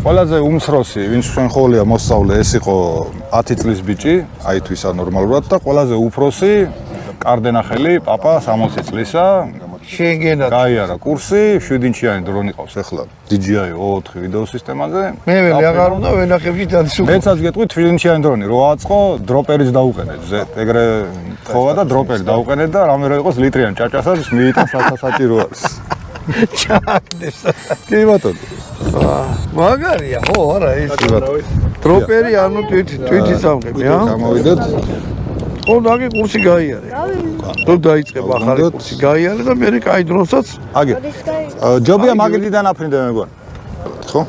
ყველაზე უმცროსი, ვინც ჩვენ ხოლია მოსწავლე, ეს იყო 10 წლის ბიჭი, აი თუ ისა ნორმალურად და ყველაზე უფროსი კარდენახელი პაპა 60 წლისა. შეგენად. გაიარა კურსი, 7-ინჩიანი დრონი ყავს ახლა DJI O4 ვიდეო სისტემაზე. მე ველი აღარ უნდა ვენახებში დადსუქო. მეცაც გეტყვი 7-ინჩიანი დრონი რო აწყო, დროპერიც დაუყენეთ. ეგრე ხოვა და დროპერი დაუყენეთ და რამე რო იყოს ლიტრიანი ჭაჭასაც მიიტანს საჭირო არის. ჩაკდეს. კი ბატონო. მაგარია, ხო, არა ეს. დროპერი ანუ თვითი სამყები, ა? გამოვიდეთ. ხო, დაგი კურსი გაიარე. თუ დაიწყება ახალი კურსი გაიარე და მე კაი დროსაც აგე. ჯობია მაგიდიდან აფრინდე მეგონა. ხო?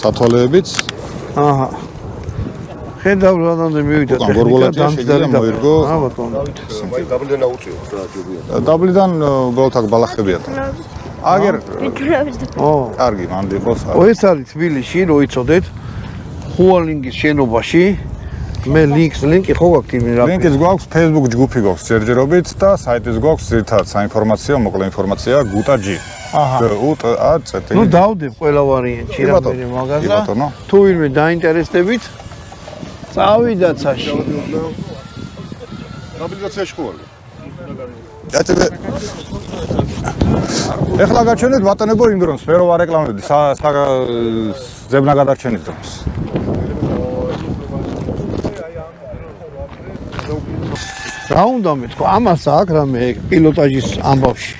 სათვალეებიც. აჰა. ხედავ რანამდე მივიდა ტექნიკა და მოირგო. აა ბატონო. დაბლიდან აუწიო რა ჯობია. დაბლიდან უბრალოდ აქ ბალახებია. აგერ. ო, კარგი, მანდი იყოს. ეს არის თბილისში, რო იცოდეთ. ხუალინგის შენობაში. მე ლინკი ხო გაქვთ იმენ რა. ლინკიც გვაქვს, Facebook ჯგუფი გვაქვს ჯერჯერობით და საიტიც გვაქვს, ძირითადად საინფორმაციო, მოკლე ინფორმაცია GUTA-G. აჰა. GUTA-C. ნუ დავდებ ყველა ვარიანტში რამდენი მაგაზა. თუ ვინმე დაინტერესდებით, წავიდათ საში. დაბლიციაში ხო არის? დაწევე. ეხლა გაჩვენეთ ბატონებო იმ დრონს, მე რო ვარ რეკლამებდი, ზებნა გადარჩენით დრონს. რა უნდა მეთქვა? ამას აქვს რამე პილოტაჟის ამბავში.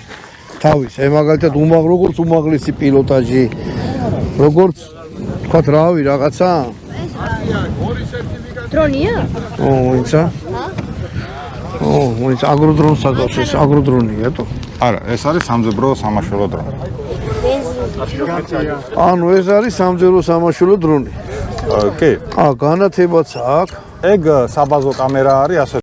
თავის, მაგალითად როგორც უმაღლესი პილოტაჟი, როგორც თქვა რავი რაღაცა? დრონია? ო, ვინცა? ო, ვინც აგროდრონს აკეთებს, ეს აგროდრონია თო? არა, ეს არის სამძებრო სამაშველო დრონი. ანუ ეს არის სამძებრო სამაშველო დრონი. კი. განათებაც აქვს. ეგ საბაზო კამერა არის, ასე